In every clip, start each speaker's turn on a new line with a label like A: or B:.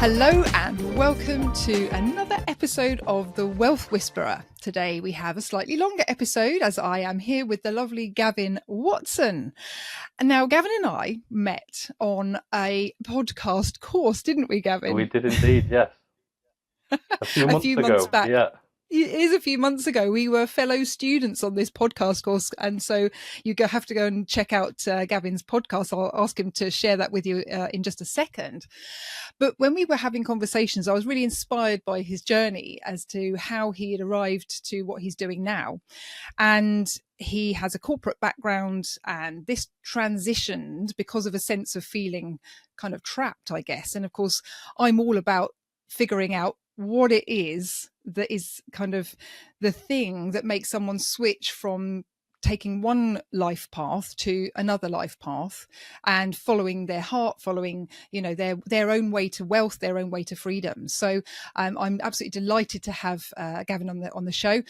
A: Hello and welcome to another episode of The Wealth Whisperer. Today we have a slightly longer episode as I am here with the lovely Gavin Watson. And now Gavin and I met on a podcast course, didn't we, Gavin?
B: We did indeed, yes. A few months
A: months
B: ago,
A: back.
B: yeah.
A: It is a few months ago. We were fellow students on this podcast course. And so you have to go and check out Gavin's podcast. I'll ask him to share that with you in just a second. But when we were having conversations, I was really inspired by his journey as to how he had arrived to what he's doing now. And he has a corporate background, and this transitioned because of a sense of feeling kind of trapped, I guess. And of course, I'm all about figuring out what it is that is kind of the thing that makes someone switch from taking one life path to another life path and following their heart, following, their own way to wealth, their own way to freedom. So I'm absolutely delighted to have Gavin on the show.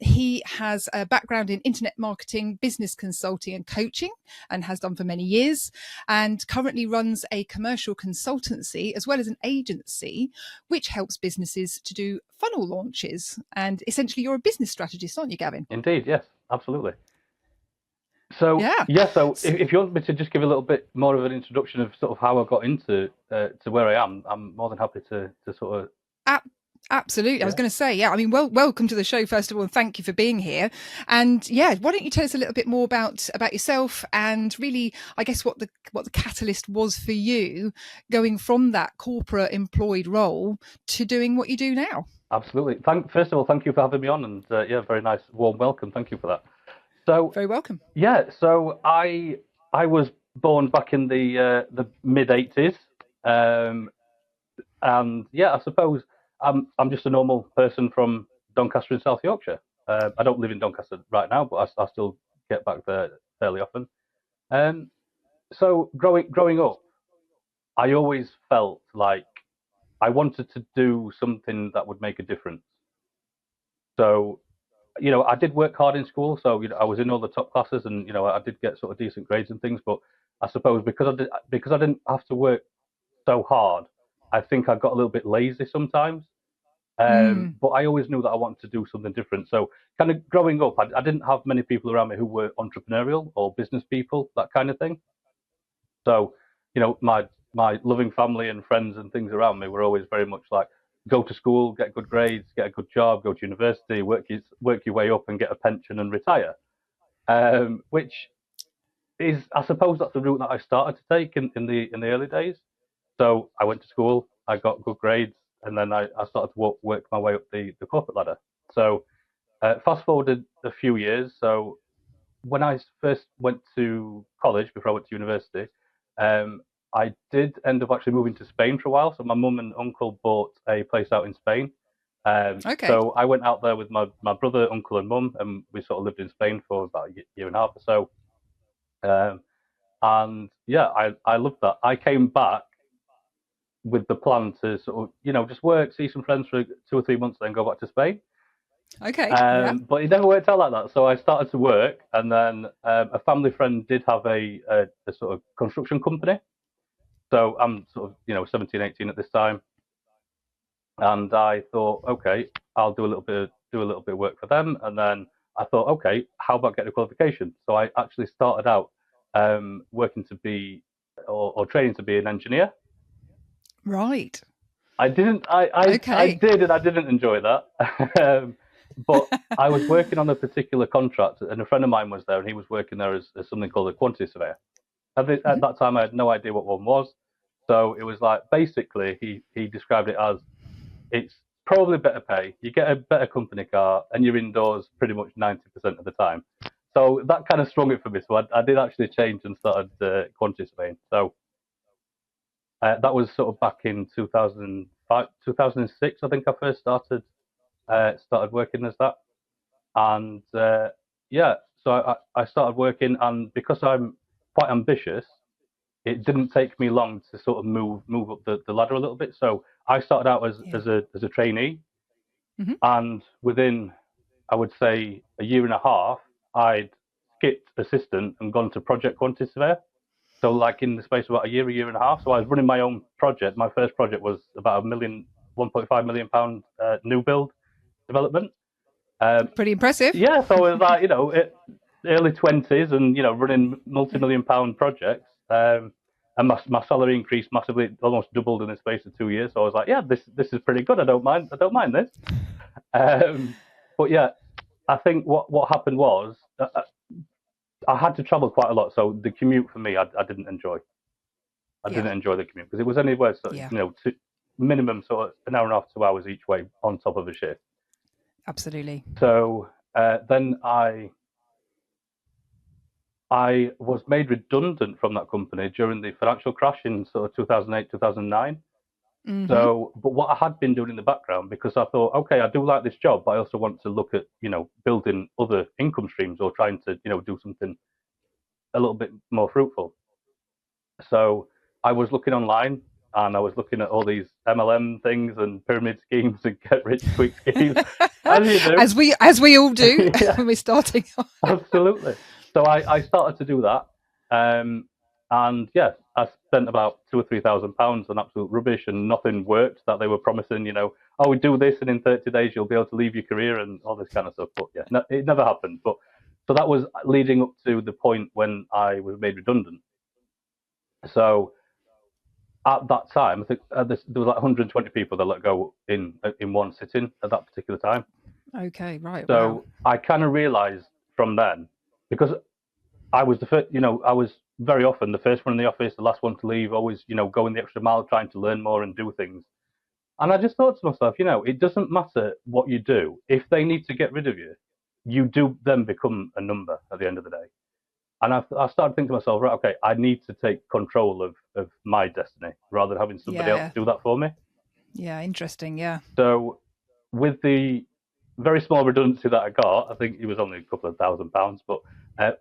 A: He has a background in internet marketing, business consulting and coaching, and has done for many years, and currently runs a commercial consultancy as well as an agency, which helps businesses to do funnel launches. And essentially you're a business strategist, aren't you, Gavin?
B: Indeed, yes, absolutely. So, so if you want me to just give a little bit more of an introduction of sort of how I got into to where I am, I'm more than happy to sort of...
A: Absolutely. Yeah. I was going to say, I mean, welcome to the show, first of all, and thank you for being here. And why don't you tell us a little bit more about yourself and really, I guess, what the catalyst was for you going from that corporate employed role to doing what you do now?
B: Absolutely. First of all, thank you for having me on, and very nice, warm welcome. Thank you for that. So
A: very welcome.
B: Yeah, so I was born back in the mid '80s, and I suppose I'm just a normal person from Doncaster in South Yorkshire. I don't live in Doncaster right now, but I still get back there fairly often. So growing up, I always felt like I wanted to do something that would make a difference. So, I did work hard in school, so I was in all the top classes, and I did get sort of decent grades and things. But I suppose because I didn't have to work so hard, I think I got a little bit lazy sometimes. But I always knew that I wanted to do something different. So kind of growing up, I didn't have many people around me who were entrepreneurial or business people, that kind of thing. So, my loving family and friends and things around me were always very much like, go to school, get good grades, get a good job, go to university, work your way up and get a pension and retire. Which is, I suppose, that's the route that I started to take in the early days. So I went to school, I got good grades, and then I started to work my way up the corporate ladder. So fast forwarded a few years. So when I first went to college, before I went to university, I did end up actually moving to Spain for a while. So my mum and uncle bought a place out in Spain.
A: Okay.
B: So I went out there with my brother, uncle, and mum, and we sort of lived in Spain for about a year and a half or so. And I loved that. I came back with the plan to sort of, just work, see some friends for 2 or 3 months, then go back to Spain.
A: Okay.
B: But it never worked out like that. So I started to work, and then a family friend did have a sort of construction company. So I'm sort of, 17, 18 at this time. And I thought, okay, I'll do a little bit of work for them. And then I thought, okay, how about getting a qualification? So I actually started out working to be or training to be an engineer.
A: Right.
B: I did, and I didn't enjoy that. But I was working on a particular contract, and a friend of mine was there, and he was working there as something called a quantity surveyor. At that time, I had no idea what one was. So it was like, basically, he described it as, it's probably better pay, you get a better company car, and you're indoors pretty much 90% of the time. So that kind of swung it for me. So I did actually change and started quantity surveying. So that was sort of back in 2005, 2006, I think I first started working as that. And so I started working, and because I'm quite ambitious, it didn't take me long to sort of move up the ladder a little bit. So I started out as a trainee, and within, I would say, a year and a half, I'd skipped assistant and gone to project quantity surveyor. So like in the space of about a year and a half. So I was running my own project. My first project was about 1.5 million pound new build development.
A: Pretty impressive.
B: Yeah, so it was like, early 20s and, running multi-million pound projects. And my salary increased massively, almost doubled in the space of 2 years. So I was like, yeah, this is pretty good. I don't mind this. But yeah, I think what happened was I had to travel quite a lot. So the commute for me, I didn't enjoy. I
A: Yeah.
B: didn't enjoy the commute because it was anywhere, so,
A: Yeah.
B: minimum sort of an hour and a half, 2 hours each way on top of a shift.
A: Absolutely.
B: So then I was made redundant from that company during the financial crash in sort of 2008, 2009.
A: Mm-hmm.
B: So, but what I had been doing in the background, because I thought, okay, I do like this job, but I also want to look at, building other income streams or trying to, do something a little bit more fruitful. So I was looking online and I was looking at all these MLM things and pyramid schemes and get rich quick schemes, as you do.
A: As we all do
B: Yeah.
A: when we're starting.
B: Absolutely. So I started to do that. And yeah, I spent about £2,000 or £3,000 on absolute rubbish and nothing worked that they were promising, oh, we do this and in 30 days you'll be able to leave your career and all this kind of stuff. But yeah, no, it never happened. But so that was leading up to the point when I was made redundant. So at that time, I think there was like 120 people that let go in one sitting at that particular time.
A: Okay, right.
B: So
A: wow.
B: I kind of realized from then, because I was the first, I was very often the first one in the office, the last one to leave, always, going the extra mile, trying to learn more and do things. And I just thought to myself, it doesn't matter what you do. If they need to get rid of you, you do then become a number at the end of the day. And I started thinking to myself, right, okay, I need to take control of my destiny rather than having somebody else do that for me.
A: Yeah, interesting. Yeah.
B: So with the very small redundancy that I got, I think it was only a couple of £1,000, but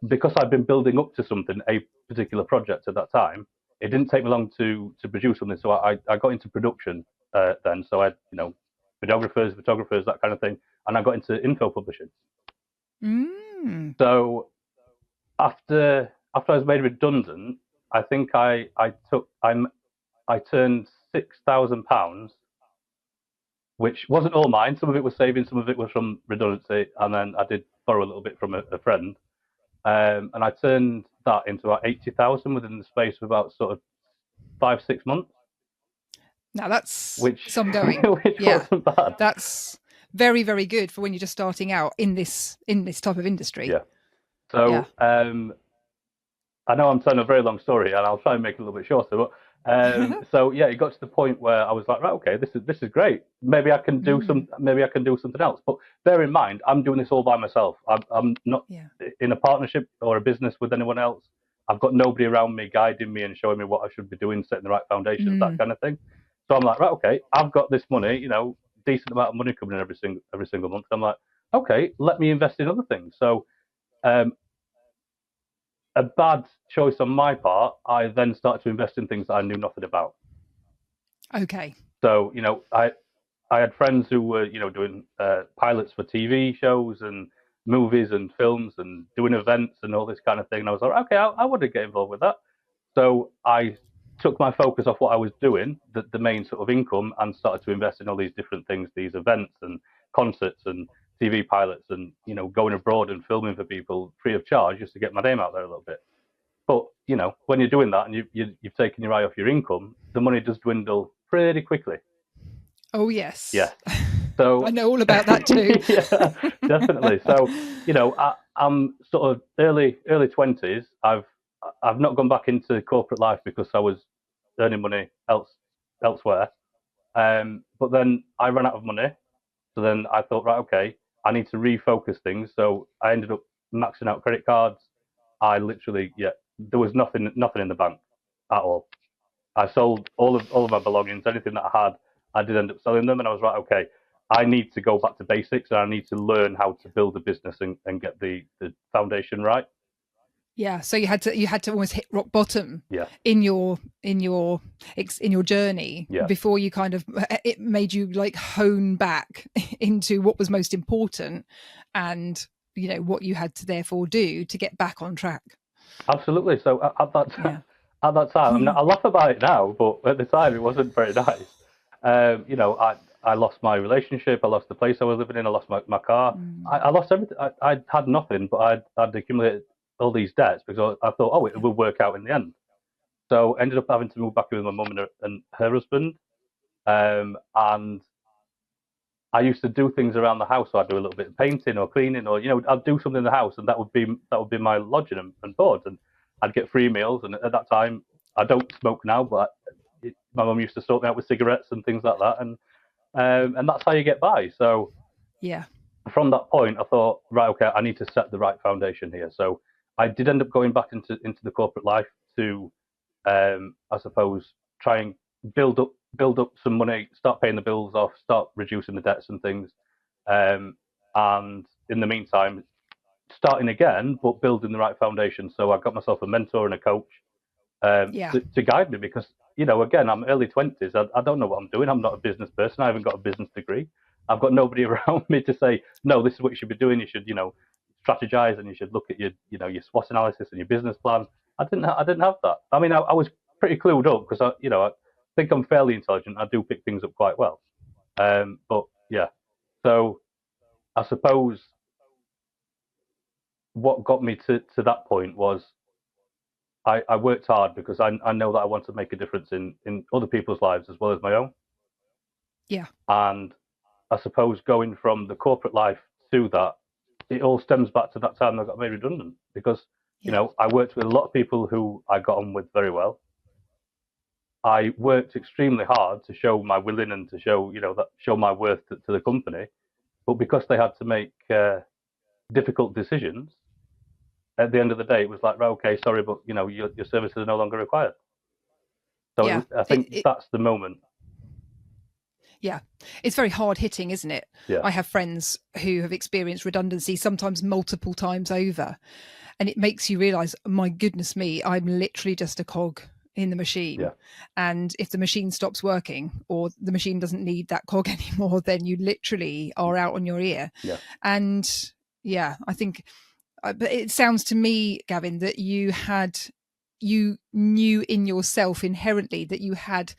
B: because I'd been building up to something, a particular project at that time, it didn't take me long to produce something. So I got into production then. So I had, videographers, photographers, that kind of thing. And I got into info publishing.
A: Mm.
B: So after I was made redundant, I think I turned £6,000, which wasn't all mine. Some of it was savings, some of it was from redundancy, and then I did borrow a little bit from a friend. And I turned that into about 80,000 within the space of about sort of 5-6 months.
A: Now that's
B: some
A: going.
B: Which wasn't bad.
A: That's very, very good for when you're just starting out in this type of industry.
B: Yeah. So I know I'm telling a very long story, and I'll try and make it a little bit shorter. But so yeah, it got to the point where I was like, right, okay, this is great. Maybe I can do something else. But bear in mind, I'm doing this all by myself. I'm not in a partnership or a business with anyone else. I've got nobody around me guiding me and showing me what I should be doing, setting the right foundations, that kind of thing. So I'm like, right, okay, I've got this money, decent amount of money coming in every single month. I'm like, okay, let me invest in other things. So a bad choice on my part, I then started to invest in things that I knew nothing about.
A: Okay.
B: So, I had friends who were, doing pilots for TV shows and movies and films and doing events and all this kind of thing. And I was like, okay, I want to get involved with that. So I took my focus off what I was doing, the main sort of income, and started to invest in all these different things, these events and concerts and TV pilots and, going abroad and filming for people free of charge just to get my name out there a little bit. But, when you're doing that and you've taken your eye off your income, the money does dwindle pretty quickly.
A: Oh, yes.
B: Yeah. So
A: I know all about that too.
B: Yeah, definitely. So, I'm sort of early 20s. I've not gone back into corporate life because I was earning money elsewhere. But then I ran out of money. So then I thought, right, okay, I need to refocus things. So I ended up maxing out credit cards. I literally, there was nothing in the bank at all. I sold all of my belongings, anything that I had. I did end up selling them, and I was like, okay, I need to go back to basics, and I need to learn how to build a business and get the foundation right.
A: Yeah, so you had to almost hit rock bottom.
B: Yeah.
A: In your journey.
B: Yeah.
A: Before you kind of, it made you like hone back into what was most important, and what you had to therefore do to get back on track.
B: Absolutely. So at that time, at that time, I mean, I laugh about it now, but at the time it wasn't very nice. I lost my relationship, I lost the place I was living in, I lost my car, I lost everything. I had nothing, but I'd accumulated all these debts because I thought, oh, it
A: Yeah.
B: will work out in the end. So I ended up having to move back in with my mum and her husband. And I used to do things around the house. So I'd do a little bit of painting or cleaning, or I'd do something in the house, and that would be my lodging and board, and I'd get free meals. And at that time, I don't smoke now, but my mum used to sort me out with cigarettes and things like that, and that's how you get by. So
A: Yeah.
B: from that point, I thought, right, okay, I need to set the right foundation here. So I did end up going back into the corporate life to, I suppose, try and build up some money, start paying the bills off, start reducing the debts and things. And in the meantime, starting again, but building the right foundation. So I got myself a mentor and a coach
A: Yeah.
B: to guide me because, again, I'm early 20s. I don't know what I'm doing. I'm not a business person. I haven't got a business degree. I've got nobody around me to say, no, this is what you should be doing. You should, strategize and you should look at your SWOT analysis and your business plan. I didn't have that. I mean, I was pretty clued up because I think I'm fairly intelligent. I do pick things up quite well. But yeah, so I suppose what got me to that point was I worked hard because I know that I want to make a difference in other people's lives as well as my own.
A: Yeah.
B: And I suppose going from the corporate life to that, it all stems back to that time I got made redundant because,
A: Yeah.
B: I worked with a lot of people who I got on with very well. I worked extremely hard to show my willing and to show my worth to the company. But because they had to make difficult decisions, at the end of the day, it was like, right, okay, sorry, but your services are no longer required. So
A: Yeah.
B: I think that's the moment.
A: Yeah, it's very hard hitting, isn't it?
B: Yeah,
A: I have friends who have experienced redundancy sometimes multiple times over, and it makes you realize, my goodness me, I'm literally just a cog in the machine.
B: yeah,
A: And if the machine stops working or the machine doesn't need that cog anymore, then you literally are out on your ear.
B: yeah,
A: And yeah, I think, but it sounds to me, Gavin, that you knew in yourself inherently that you had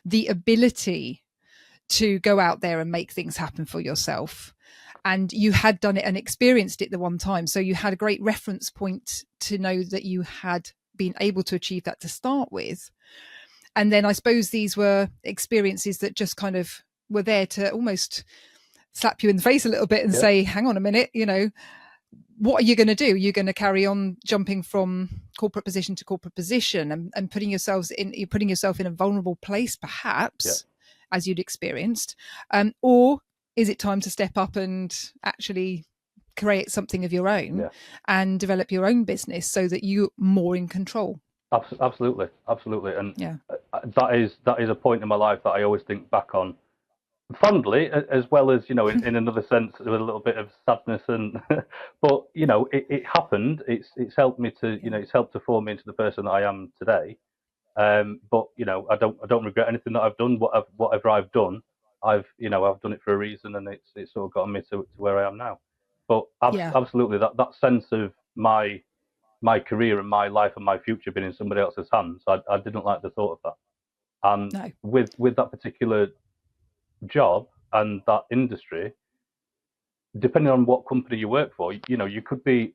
A: the ability to go out there and make things happen for yourself. And you had done it and experienced it the one time. So you had a great reference point to know that you had been able to achieve that to start with. And then I suppose these were experiences that just kind of were there to almost slap you in the face a little bit and
B: yeah,
A: say, hang on a minute, what are you going to do? You're going to carry on jumping from corporate position to corporate position and putting yourself in a vulnerable place,
B: yeah.
A: perhaps, as you'd experienced, or is it time to step up and actually create something of your own
B: Yeah.
A: and develop your own business so that you're more in control?
B: Absolutely, absolutely, and
A: Yeah.
B: that is a point in my life that I always think back on fondly, as well as in another sense with a little bit of sadness and but it happened. It's helped me to
A: Yeah.
B: it's helped to form me into the person that I am today. But I don't regret anything that I've done. Whatever I've done, I've done it for a reason, and it's sort of gotten me to where I am now. But
A: Yeah.
B: absolutely, that sense of my career and my life and my future being in somebody else's hands, I didn't like the thought of that. And
A: No.
B: with that particular job and that industry, depending on what company you work for, you could be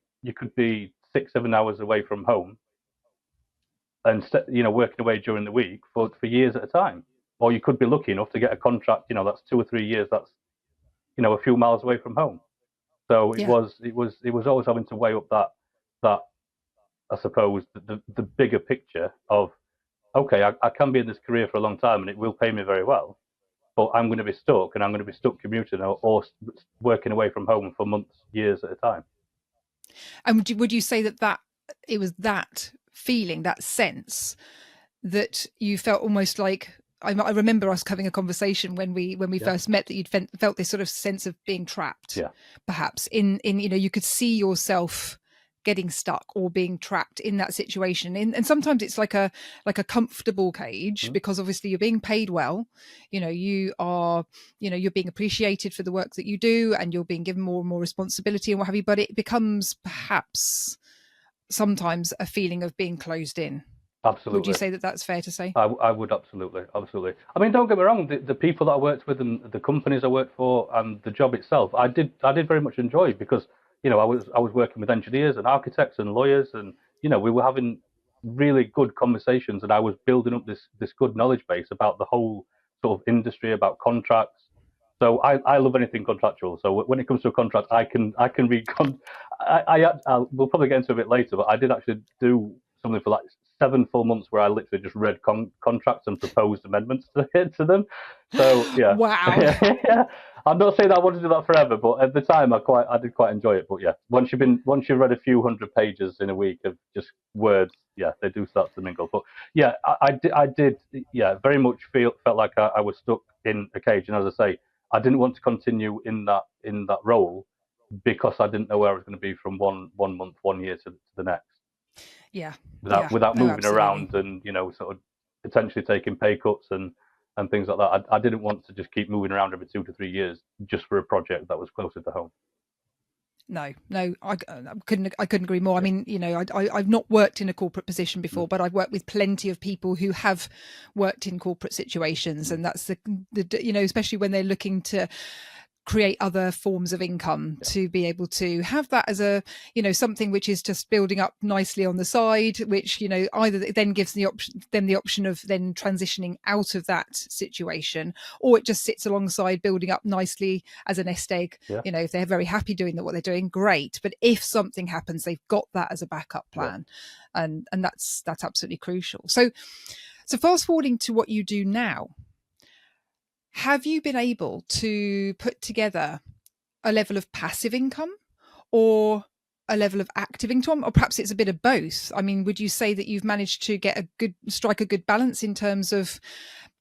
B: 6-7 hours away from home and working away during the week for years at a time. Or you could be lucky enough to get a contract, that's 2 or 3 years, that's a few miles away from home. So it
A: Yeah.
B: was it was it was always having to weigh up that I suppose the bigger picture of, okay, I can be in this career for a long time and it will pay me very well, but I'm going to be stuck, and I'm going to be stuck commuting or working away from home for months, years at a time.
A: And would you say that it was that feeling, that sense, that you felt almost like, I remember us having a conversation when we
B: Yeah,
A: first met, that you'd felt this sort of sense of being trapped,
B: yeah,
A: perhaps in you could see yourself getting stuck or being trapped in that situation. And sometimes it's like a comfortable cage,
B: mm,
A: because obviously you're being paid well, you are, you're being appreciated for the work that you do, and you're being given more and more responsibility and what have you. But it becomes perhaps sometimes a feeling of being closed in. Would you
B: Absolutely.
A: say that that's fair to say?
B: I would absolutely, absolutely. I mean, don't get me wrong. The people that I worked with and the companies I worked for and the job itself, I did very much enjoy because I was working with engineers and architects and lawyers, and we were having really good conversations, and I was building up this good knowledge base about the whole sort of industry, about contracts. So I love anything contractual. So when it comes to a contract, I can read. We'll probably get into it a bit later, but I did actually do something for like 7 full months where I literally just read contracts and proposed amendments to them. So yeah,
A: Wow.
B: yeah. I'm not saying that I want to do that forever, but at the time I did quite enjoy it. But yeah, once you've read a few hundred pages in a week of just words, yeah, they do start to mingle. But yeah, I did yeah very much felt like I was stuck in a cage, and as I say, I didn't want to continue in that role because I didn't know where I was going to be from one month, 1 year to the next
A: Yeah.
B: without
A: Yeah.
B: without
A: No,
B: moving
A: absolutely.
B: around and sort of potentially taking pay cuts and things like that. I didn't want to just keep moving around every 2 to 3 years just for a project that was closer to home.
A: No, no, I couldn't agree more. I
B: Yeah.
A: mean, I've not worked in a corporate position
B: Mm.
A: before, but I've worked with plenty of people who have worked in corporate situations,
B: Mm.
A: and that's especially when they're looking to create other forms of income,
B: Yeah.
A: to be able to have that as a something which is just building up nicely on the side, which either then gives the option of then transitioning out of that situation, or it just sits alongside building up nicely as a nest egg.
B: Yeah.
A: If they're very happy doing what they're doing, great, but if something happens, they've got that as a backup
B: Yeah.
A: plan. And that's absolutely crucial. So fast forwarding to what you do now, have you been able to put together a level of passive income or a level of active income, or perhaps it's a bit of both? I mean, would you say that you've managed to strike a good balance in terms of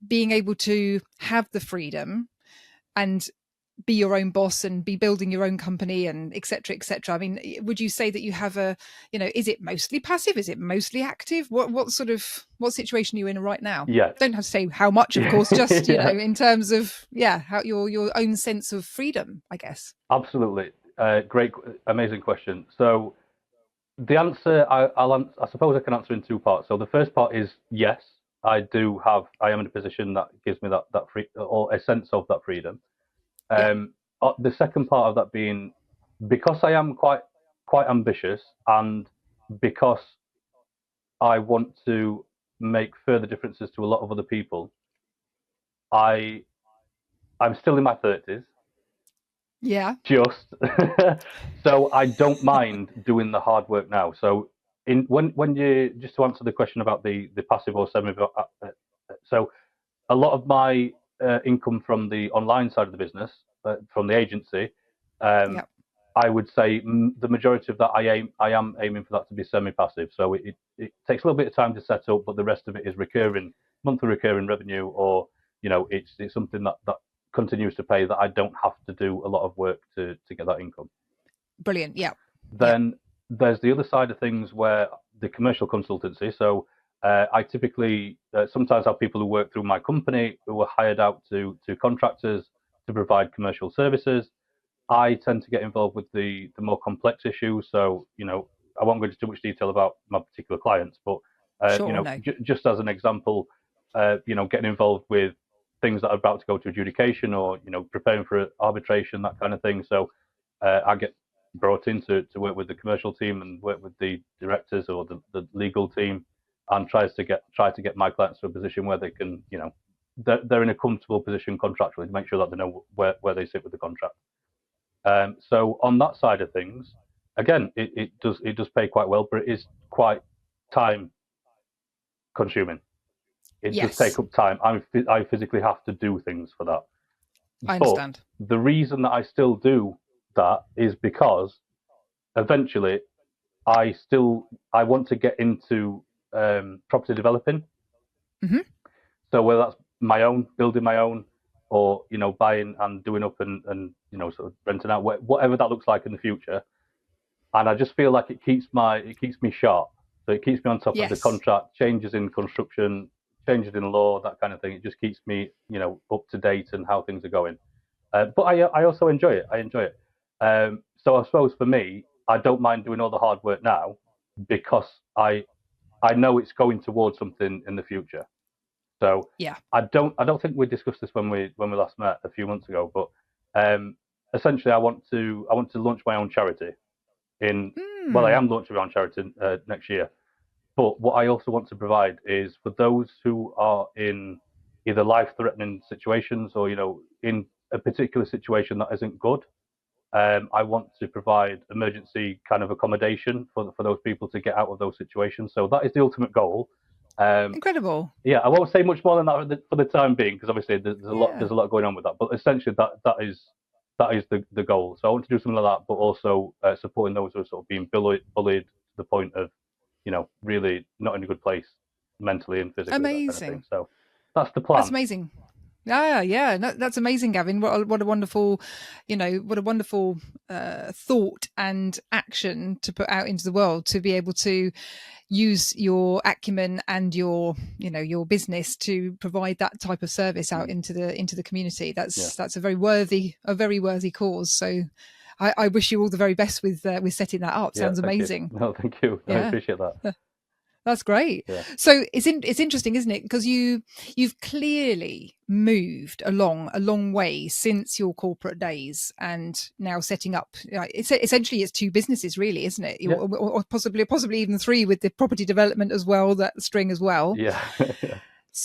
A: being able to have the freedom and be your own boss and be building your own company and et cetera, et cetera? I mean, would you say that you have is it mostly passive? Is it mostly active? What situation are you in right now?
B: Yes.
A: Don't have to say how much, of course, just,
B: Yeah.
A: in terms of, how your own sense of freedom, I guess.
B: Absolutely. Great, amazing question. So the answer, I suppose I can answer in two parts. So the first part is yes, I am in a position that gives me that free or a sense of that freedom.
A: Yeah.
B: The second part of that being because I am quite ambitious and because I want to make further differences to a lot of other people. I I'm still in my 30s,
A: Yeah.
B: just so I don't mind doing the hard work now. So in when you just to answer the question about the passive or semi, so a lot of my income from the online side of the business, from the agency, um,
A: Yeah.
B: I would say the majority of that I am aiming for that to be semi-passive. So it takes a little bit of time to set up, but the rest of it is recurring, monthly recurring revenue, or it's something that continues to pay that I don't have to do a lot of work to get that income.
A: Brilliant. Yeah. Yeah.
B: Then there's the other side of things where the commercial consultancy. So I typically sometimes have people who work through my company who are hired out to contractors to provide commercial services. I tend to get involved with the more complex issues. So I won't go into too much detail about my particular clients, but
A: Sure. No.
B: just as an example, getting involved with things that are about to go to adjudication or preparing for arbitration, that kind of thing. So I get brought in to work with the commercial team and work with the directors or the legal team, and try to get my clients to a position where they can they're in a comfortable position contractually to make sure that they know where they sit with the contract. So on that side of things, again, it does pay quite well, but it is quite time consuming. It does take
A: Yes,
B: up time. I physically have to do things for that.
A: I
B: But
A: understand.
B: the reason that I still do that is because eventually I want to get into property developing.
A: Hmm.
B: So whether that's my own, building my own, or buying and doing up and sort of renting out, whatever that looks like in the future. And I just feel like it keeps me sharp. So it keeps me on top of the
A: Yes.
B: contract, changes in construction, changes in law, that kind of thing. It just keeps me, up to date and how things are going. But I also enjoy it. I enjoy it. So I suppose for me, I don't mind doing all the hard work now because I know it's going towards something in the future. So
A: Yeah.
B: I don't think we discussed this when we last met a few months ago, but essentially I want to launch my own charity in well, I
A: Mm.
B: am launching my own charity next year. But what I also want to provide is for those who are in either life-threatening situations or in a particular situation that isn't good. I want to provide emergency kind of accommodation for those people to get out of those situations. So that is the ultimate goal. Um,
A: Incredible.
B: yeah, I won't say much more than that for the time being because obviously
A: Yeah.
B: there's a lot going on with that. But essentially that is the goal. So I want to do something like that, but also supporting those who are sort of being bullied to the point of really not in a good place mentally and physically, that kind of thing.
A: Amazing.
B: So that's the
A: That's
B: plan.
A: amazing. Yeah, yeah, no, that's amazing, Gavin. What a wonderful, what a wonderful thought and action to put out into the world to be able to use your acumen and your business to provide that type of service out
B: Mm.
A: into the community.
B: Yeah,
A: That's a very worthy cause. So I wish you all the very best with setting that up.
B: yeah.
A: Sounds
B: Thank you.
A: amazing.
B: No, thank you. I
A: Yeah.
B: appreciate that.
A: That's great.
B: Yeah,
A: So it's interesting, isn't it? Because you've clearly moved along a long way since your corporate days, and now setting up. It's essentially it's two businesses, really, isn't it?
B: yeah,
A: Or possibly even three with the property development as well, that string as well.
B: yeah, yeah,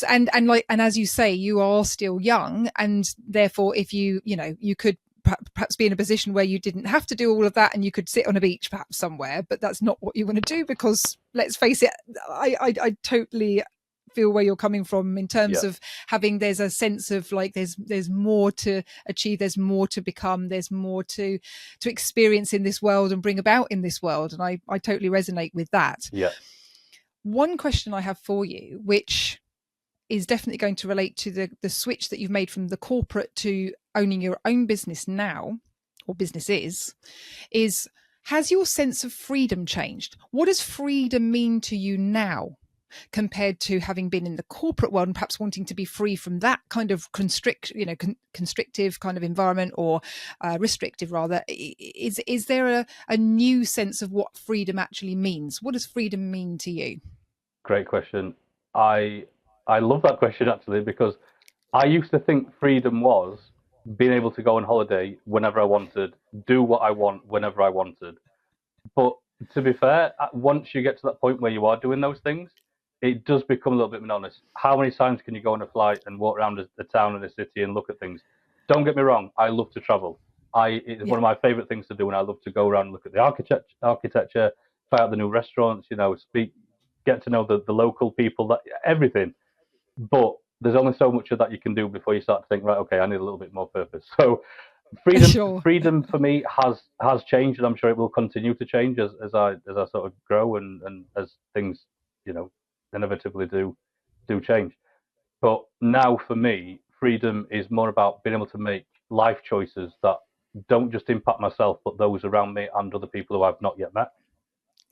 A: And as you say, you are still young, and therefore, if you could perhaps be in a position where you didn't have to do all of that and you could sit on a beach perhaps somewhere, but that's not what you want to do, because let's face it, I totally feel where you're coming from in terms
B: yeah,
A: of there's a sense of like there's more to achieve, there's more to become, there's more to experience in this world and bring about in this world, and I totally resonate with that.
B: yeah.
A: One question I have for you, which is definitely going to relate to the switch that you've made from the corporate to owning your own business now, or business is has your sense of freedom changed? What does freedom mean to you now compared to having been in the corporate world and perhaps wanting to be free from that kind of constrictive kind of environment, or restrictive rather? Is there a new sense of what freedom actually means? What does freedom mean to you?
B: Great question. I I love that question actually because I used to think freedom was being able to go on holiday whenever I wanted, do what I want whenever I wanted. But to be fair, once you get to that point where you are doing those things, it does become a little bit monotonous. How many times can you go on a flight and walk around a town and a city and look at things? Don't get me wrong, I love to travel. It's one
A: Yeah.
B: of my favorite things to do, and I love to go around and look at the architecture, try out the new restaurants, speak, get to know the local people, that everything. But there's only so much of that you can do before you start to think, right, okay, I need a little bit more purpose. So freedom
A: Sure.
B: freedom for me has changed, and I'm sure it will continue to change as I sort of grow and as things inevitably do change. But now for me, freedom is more about being able to make life choices that don't just impact myself but those around me and other people who I've not yet met.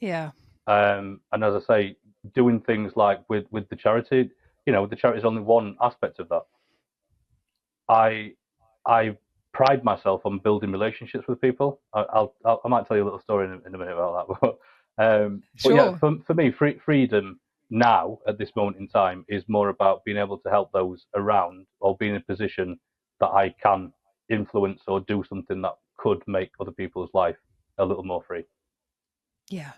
A: Yeah.
B: And as I say, doing things like with the charity, the charity is only one aspect of that. I I pride myself on building relationships with people. I might tell you a little story in a minute about that, but yeah,
A: Sure.
B: for me, freedom now at this moment in time is more about being able to help those around or be in a position that I can influence or do something that could make other people's life a little more free.
A: Yeah.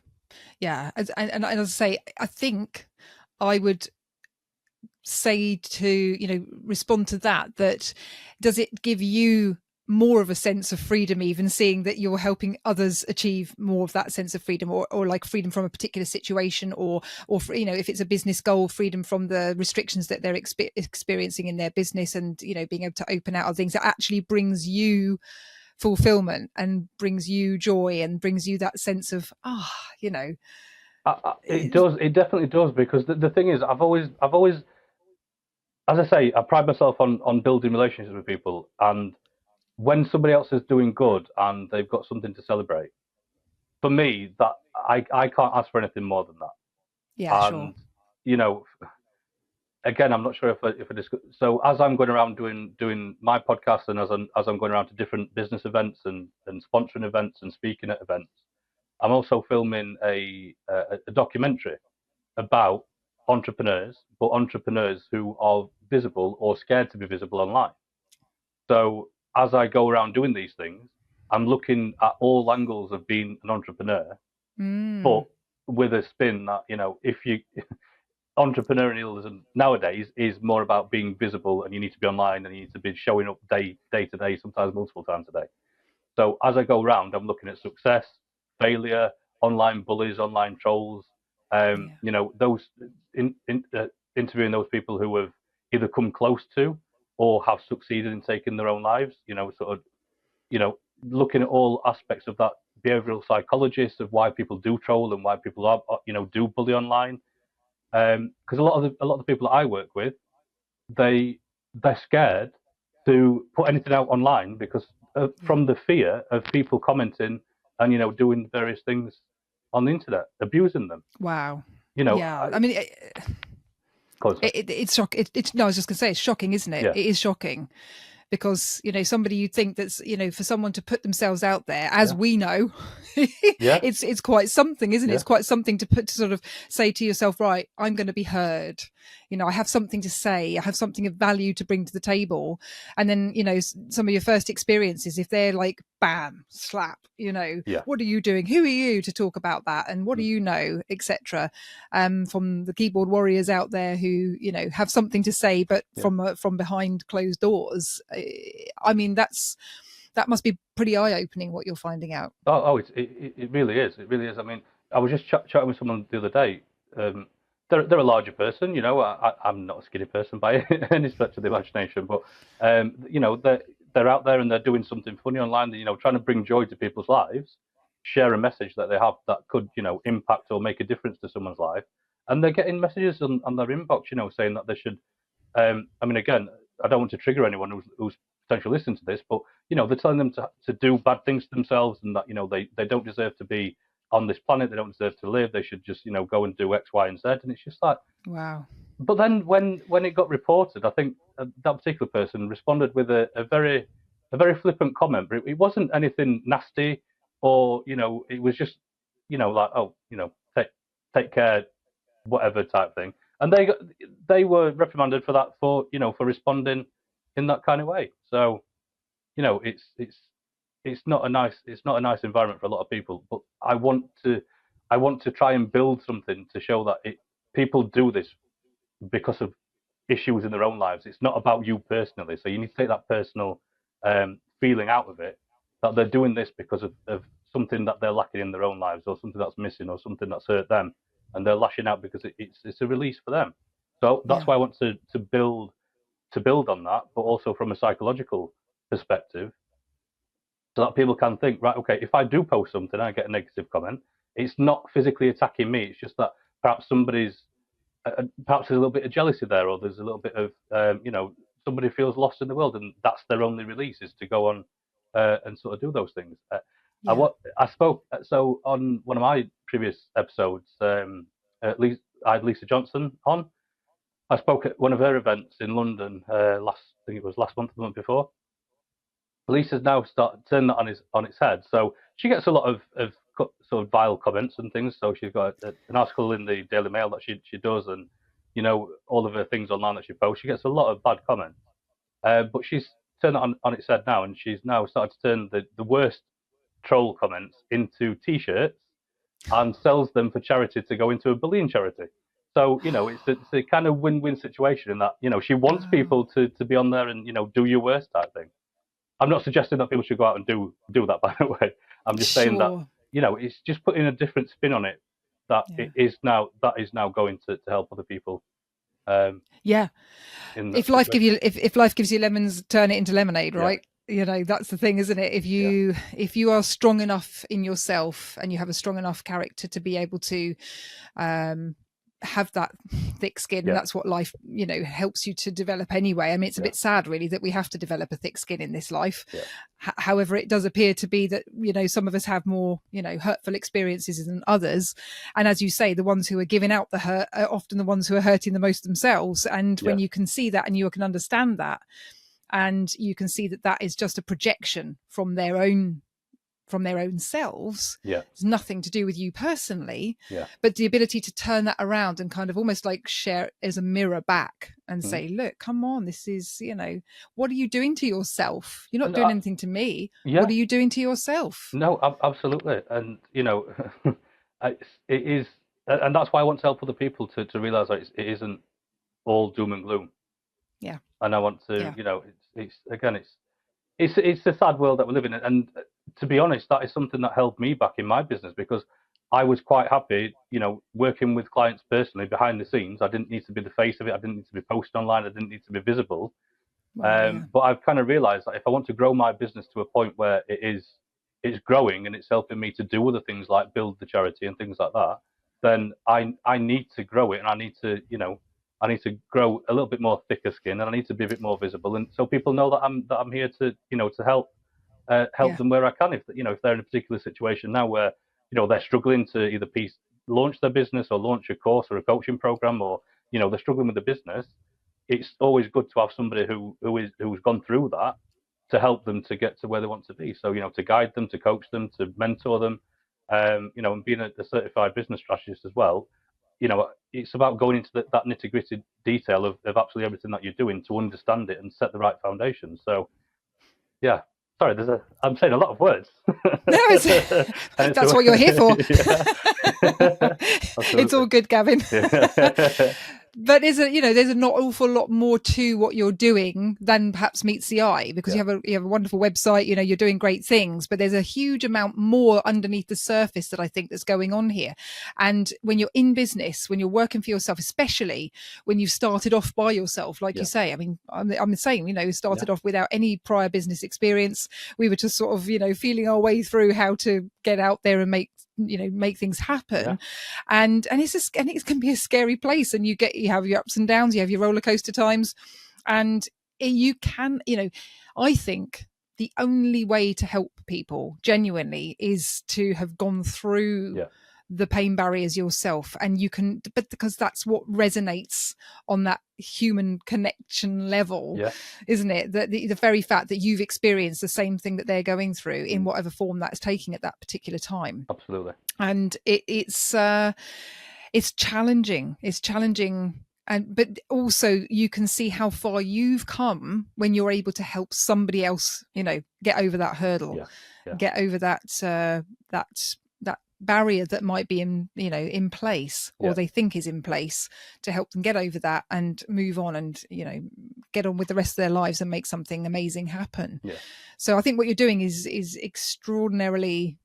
A: Yeah. And as I say, I think I would say to, respond to that does it give you more of a sense of freedom, even seeing that you're helping others achieve more of that sense of freedom, or like freedom from a particular situation, or if it's a business goal, freedom from the restrictions that they're experiencing in their business, and being able to open out other things that actually brings you fulfillment and brings you joy and brings you that sense of
B: It does. It definitely does because the thing is, I've always, as I say, I pride myself on building relationships with people, and when somebody else is doing good and they've got something to celebrate, for me, that I can't ask for anything more than that.
A: yeah, sure.
B: And you know, again, I'm not sure if I discuss. So as I'm going around doing my podcast, and as I'm going around to different business events and sponsoring events and speaking at events, I'm also filming a documentary about entrepreneurs, but entrepreneurs who are visible or scared to be visible online. So as I go around doing these things, I'm looking at all angles of being an entrepreneur, but
A: Mm.
B: with a spin that, if you entrepreneurialism nowadays is more about being visible, and you need to be online, and you need to be showing up day to day, sometimes multiple times a day. So as I go around, I'm looking at success, failure, online bullies, online trolls,
A: Yeah.
B: those interviewing those people who have either come close to or have succeeded in taking their own lives, sort of, looking at all aspects of that, behavioral psychologists of why people do troll and why people are, do bully online. Because a lot of the people that I work with, they they're scared to put anything out online because
A: Yeah.
B: from the fear of people commenting and doing various things on the internet, abusing them.
A: Wow.
B: You know,
A: Yeah. I
B: I,
A: mean,
B: cause,
A: it's shock. No, I was just going to say it's shocking, isn't it?
B: yeah,
A: It is shocking because somebody you'd think that's for someone to put themselves out there, as
B: yeah,
A: we know,
B: yeah,
A: it's quite something, isn't it?
B: yeah,
A: It's quite something to sort of say to yourself, right, I'm going to be heard. I have something to say. I have something of value to bring to the table. And then some of your first experiences, if they're like bam slap,
B: yeah,
A: what are you doing? Who are you to talk about that? And what do
B: mm,
A: you know, etc. From the keyboard warriors out there who have something to say, but
B: yeah.
A: from behind closed doors. I mean, that must be pretty eye-opening what you're finding out.
B: It really is. It really is. I mean, I was just chatting with someone the other day. Um, they're a larger person, I'm not a skinny person by any stretch of the imagination, but they're out there and they're doing something funny online. Trying to bring joy to people's lives, share a message that they have that could, impact or make a difference to someone's life, and they're getting messages on their inbox, saying that they should. I mean, again, I don't want to trigger anyone who's potentially listening to this, but they're telling them to do bad things to themselves, and that they don't deserve to be on this planet. They don't deserve to live. They should just go and do X, Y, and Z. And it's just like,
A: Wow.
B: but then when it got reported, I think that particular person responded with a very flippant comment, but it wasn't anything nasty, or it was just like, oh, take care, whatever type thing. And they were reprimanded for that, for responding in that kind of way. So it's not a nice environment for a lot of people. But I want to try and build something to show that people do this because of issues in their own lives. It's not about you personally. So you need to take that personal feeling out of it, that they're doing this because of something that they're lacking in their own lives, or something that's missing, or something that's hurt them, and they're lashing out because it's a release for them. So that's
A: Yeah.
B: why I want to build on that, but also from a psychological perspective, so that people can think, right, okay, if I do post something and I get a negative comment, it's not physically attacking me. It's just that perhaps perhaps there's a little bit of jealousy there, or there's a little bit of somebody feels lost in the world, and that's their only release, is to go on and sort of do those things.
A: Yeah.
B: I spoke so on one of my previous episodes. At least I had Lisa Johnson on. I spoke at one of her events in London I think it was last month, the month before. Lisa's now started turning that on its head. So she gets a lot of sort of vile comments and things. So she's got an article in the Daily Mail that she does, and all of her things online that she posts. She gets a lot of bad comments, but she's turned it on its head now, and she's now started to turn the worst troll comments into T-shirts and sells them for charity to go into a bullying charity. So it's a kind of win-win situation in that she wants
A: Wow.
B: people to be on there and do your worst type thing. I'm not suggesting that people should go out and do that, by the way. I'm just saying that
A: Sure.
B: it's just putting a different spin on it, that
A: Yeah.
B: it is now going to help other people um,
A: Yeah.
B: in that
A: If life give
B: situation.
A: you if life gives you lemons, turn it into lemonade,
B: Yeah,
A: right? That's the thing, isn't it? if
B: yeah,
A: you if you are strong enough in yourself and you have a strong enough character to be able to um have that thick skin, and
B: yeah,
A: that's what life helps you to develop anyway. I mean, it's a
B: yeah,
A: bit sad really that we have to develop a thick skin in this life.
B: yeah,
A: However, it does appear to be that some of us have more hurtful experiences than others, and as you say, the ones who are giving out the hurt are often the ones who are hurting the most themselves. And
B: yeah,
A: when you can see that and you can understand that, and you can see that that is just a projection from their own from their own selves.
B: Yeah.
A: It's nothing to do with you personally,
B: Yeah.
A: but the ability to turn that around and kind of almost like share it as a mirror back and say, look, come on, this is, what are you doing to yourself? You're not doing anything to me.
B: Yeah.
A: What are you doing to yourself?
B: No, absolutely. And, it is, and that's why I want to help other people to realize that it isn't all doom and gloom.
A: Yeah.
B: And I want to, it's a sad world that we live in. And to be honest, that is something that held me back in my business, because I was quite happy, working with clients personally behind the scenes. I didn't need to be the face of it. I didn't need to be posted online. I didn't need to be visible. But I've kind of realized that if I want to grow my business to a point where it's growing and it's helping me to do other things like build the charity and things like that, then I need to grow it, and I need to grow a little bit more thicker skin, and I need to be a bit more visible, and so people know that I'm here to to help them where I can. If they're in a particular situation now where they're struggling to either launch their business or launch a course or a coaching program, or they're struggling with the business, it's always good to have somebody who's gone through that to help them to get to where they want to be. So to guide them, to coach them, to mentor them, and being a certified business strategist as well. It's about going into that nitty gritty detail of absolutely everything that you're doing to understand it and set the right foundation. So, yeah. Sorry, I'm saying a lot of words.
A: No, that's what you're here for. It's all good, Gavin. But there's an awful lot more to what you're doing than perhaps meets the eye, because you have a wonderful website, you're doing great things, but there's a huge amount more underneath the surface that I think that's going on here. And when you're in business, when you're working for yourself, especially when you've started off by yourself, like you say, I mean, I'm the same, started off without any prior business experience. We were just sort of, feeling our way through how to get out there and make things happen. And it can be a scary place, and you have your ups and downs, you have your roller coaster times, and you can, I think the only way to help people genuinely is to have gone through the pain barriers yourself, and but because that's what resonates on that human connection level, isn't it? The very fact that you've experienced the same thing that they're going through in whatever form that's taking at that particular time.
B: Absolutely.
A: And it's challenging. It's challenging. But also you can see how far you've come when you're able to help somebody else, get over that hurdle, get over that barrier that might be in place, or they think is in place, to help them get over that and move on and, get on with the rest of their lives and make something amazing happen. So I think what you're doing is extraordinarily,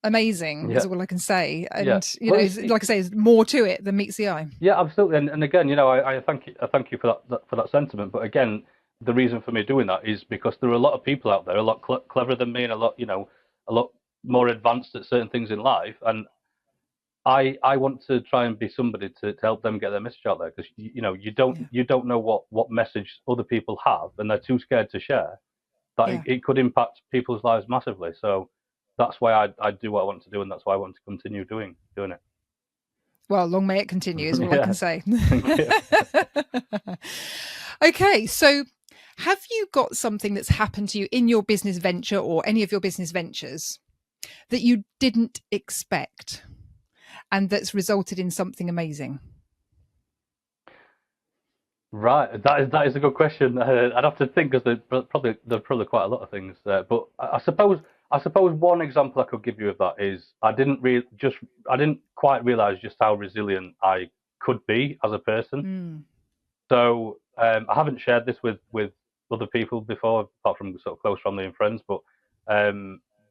A: amazing, is all I can say. And like I say, there's more to it than meets the eye.
B: Yeah, absolutely. And again, I thank you for that sentiment. But again, the reason for me doing that is because there are a lot of people out there a lot cleverer than me, and a lot more advanced at certain things in life, and I want to try and be somebody to help them get their message out there, because you don't know what message other people have, and they're too scared to share that. It could impact people's lives massively. So that's why I do what I want to do, and that's why I want to continue doing it.
A: Well, long may it continue, is all I can say. Okay, so have you got something that's happened to you in your business venture or any of your business ventures that you didn't expect and that's resulted in something amazing?
B: Right, that is a good question. I'd have to think, because there's probably quite a lot of things there. But I suppose one example I could give you of that is I didn't quite realize just how resilient I could be as a person. So I haven't shared this with other people before, apart from sort of close family and friends. But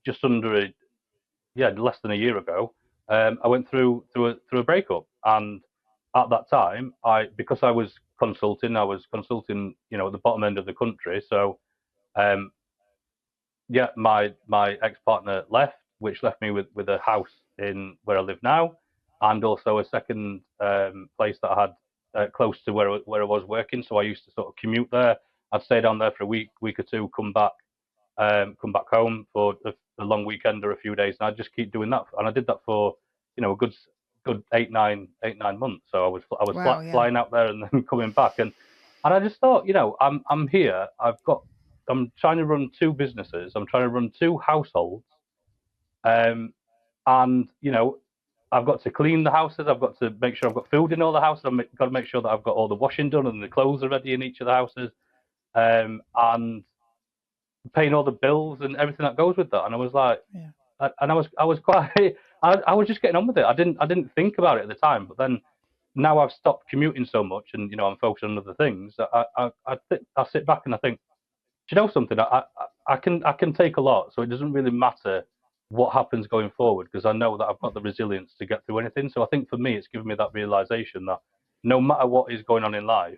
B: just less than a year ago, I went through a breakup, and at that time, because I was consulting at the bottom end of the country. So my ex-partner left, which left me with a house in where I live now, and also a second place that I had close to where I was working. So I used to sort of commute there. I'd stay down there for a week or two, come back home for a long weekend or a few days, and I'd just keep doing that. And I did that for a good 8-9 months. So I was flying out there and then coming back, and I just thought, I'm here. I've got trying to run two businesses. I'm trying to run two households, and I've got to clean the houses. I've got to make sure I've got food in all the houses. I've got to make sure that I've got all the washing done and the clothes are ready in each of the houses, and paying all the bills and everything that goes with that. And I was like,
A: Yeah.
B: and I was quite, I was just getting on with it. I didn't think about it at the time, but then now I've stopped commuting so much, and I'm focused on other things. I sit back and I think, do you know something? I can take a lot, so it doesn't really matter what happens going forward because I know that I've got the resilience to get through anything. So I think for me, it's given me that realization that no matter what is going on in life,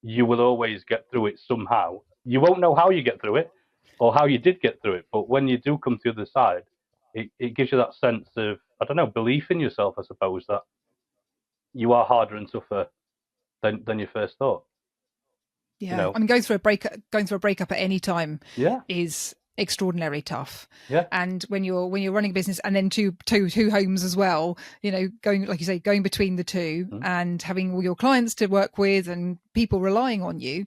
B: you will always get through it somehow. You won't know how you get through it or how you did get through it, but when you do come to the other side, it gives you that sense of, I don't know, belief in yourself, I suppose, that you are harder and tougher than you first thought.
A: Yeah, I mean, going through a breakup at any time
B: Yeah,
A: is extraordinarily tough.
B: yeah,
A: And when you're running a business and then two homes as well, going, like you say, going between the two and having all your clients to work with and people relying on you.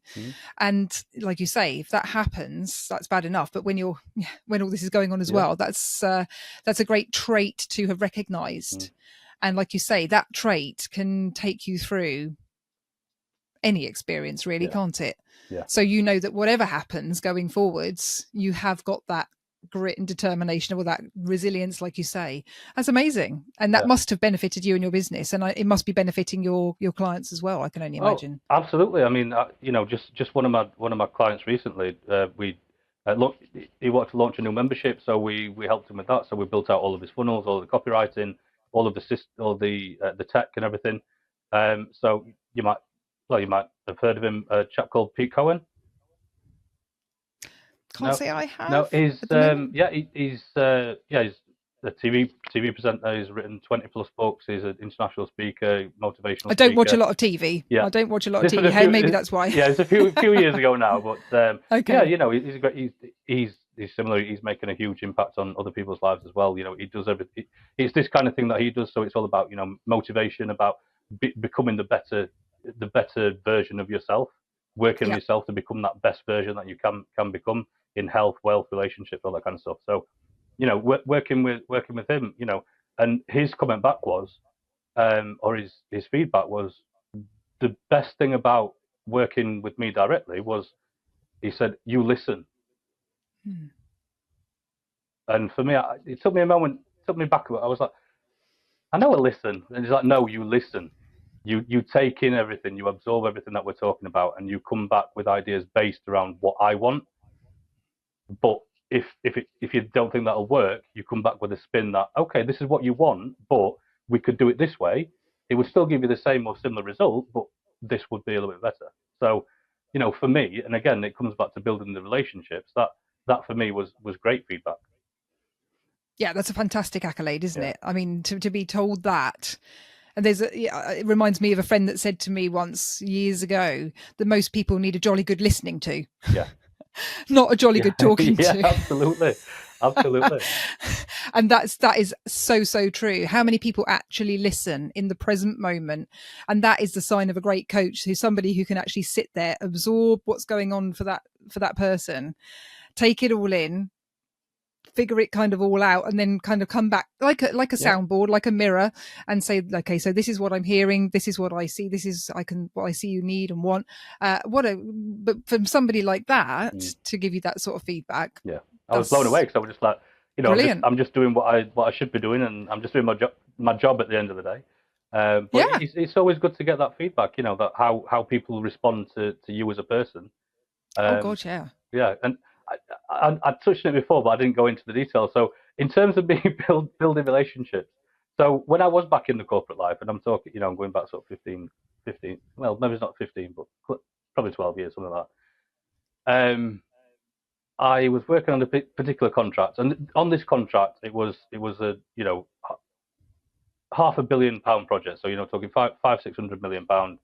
A: And like you say, if that happens, that's bad enough. But when all this is going on as well, that's a great trait to have recognized. And like you say, that trait can take you through any experience, really, can't it?
B: Yeah.
A: So that whatever happens going forwards, you have got that grit and determination or that resilience, like you say. That's amazing, and that must have benefited you and your business, and it must be benefiting your clients as well. I can only imagine.
B: Oh, absolutely. I mean, just one of my clients recently, he wanted to launch a new membership, so we helped him with that. So we built out all of his funnels, all of the copywriting, all of the tech and everything. So you might have heard of him, a chap called Pete Cohen.
A: Can't say I have.
B: No, he's he's a TV presenter. He's written 20 plus books. He's an international speaker, motivational.
A: I don't watch a lot of TV. Yeah, I don't watch a lot of TV. Maybe that's why.
B: Yeah, it's a few years ago now, but
A: okay.
B: Yeah, he's great. He's similar. He's making a huge impact on other people's lives as well. He does everything. It's this kind of thing that he does. So it's all about motivation, about becoming the better version of yourself, working on yourself to become that best version that you can become in health, wealth, relationships, all that kind of stuff. So, working with him, and his comment back was, or his feedback was, the best thing about working with me directly was, he said, you listen. And for me, it took me a moment, took me back a bit. I was like, I know I listen. And he's like, no, you listen. You take in everything, you absorb everything that we're talking about, and you come back with ideas based around what I want. But if you don't think that'll work, you come back with a spin that, okay, this is what you want, but we could do it this way. It would still give you the same or similar result, but this would be a little bit better. So, for me, and again, it comes back to building the relationships. That for me was great feedback.
A: Yeah, that's a fantastic accolade, isn't it? I mean, to be told that. And it reminds me of a friend that said to me once years ago that most people need a jolly good listening to.
B: Yeah.
A: Not a jolly good talking to.
B: Yeah, absolutely.
A: And that is so true. How many people actually listen in the present moment? And that is the sign of a great coach, who's somebody who can actually sit there, absorb what's going on for that person, take it all in, figure it kind of all out, and then kind of come back like a soundboard, like a mirror, and say, okay, so this is what I'm hearing, this is what I see, this is what I see you need and want. But from somebody like that to give you that sort of feedback,
B: I was blown away, because I was just like, I'm just doing what I should be doing, and I'm just doing my job at the end of the day. But it's always good to get that feedback, that how people respond to you as a person.
A: Oh God, yeah.
B: Yeah, and I touched on it before, but I didn't go into the details. So in terms of building relationships, so when I was back in the corporate life, and I'm talking, I'm going back sort of 15, well, maybe it's not 15, but probably 12 years, something like that. I was working on a particular contract, and on this contract, it was a £500 million project. So talking 500-600 million pound.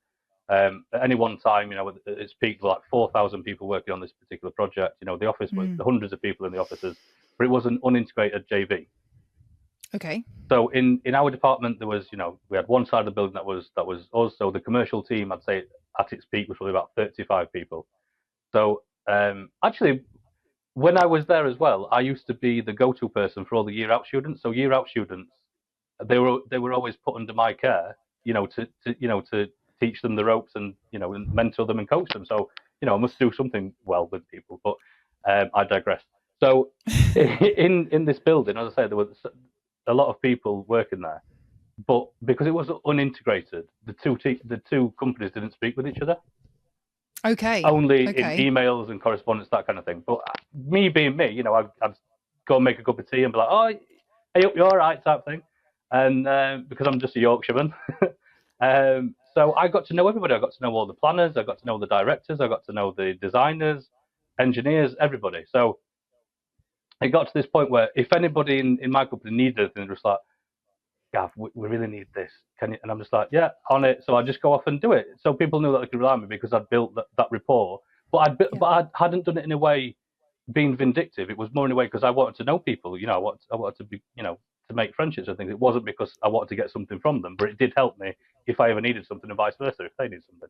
B: At any one time, it's peaked like 4,000 people working on this particular project. The office was hundreds of people in the offices, but it was an unintegrated JV.
A: Okay.
B: So in our department, there was, we had one side of the building that was us. So the commercial team, I'd say at its peak, was probably about 35 people. So Actually, when I was there as well, I used to be the go-to person for all the year out students. So year out students, they were always put under my care, to teach them the ropes and and mentor them and coach them. So I must do something well with people. But I digress. So in this building, as I say, there were a lot of people working there, but because it was unintegrated, the two companies didn't speak with each other.
A: Okay.
B: Only in
A: Okay.
B: emails and correspondence, that kind of thing. But me being me, I'd go and make a cup of tea and be like, "Oh, hey, you're all right," type thing, and because I'm just a Yorkshireman. So I got to know everybody. I got to know all the planners. I got to know the directors. I got to know the designers, engineers, everybody. So it got to this point where if anybody in my company needed anything, they're just like, "Gav, we really need this. Can you?" And I'm just like, "Yeah, on it." So I just go off and do it. So people knew that they could rely on me because I'd built that rapport.
A: Yeah.
B: But I hadn't done it in a way being vindictive. It was more in a way because I wanted to know people. I wanted to be, to make friendships and things. It wasn't because I wanted to get something from them, but it did help me if I ever needed something, and vice versa if they needed something.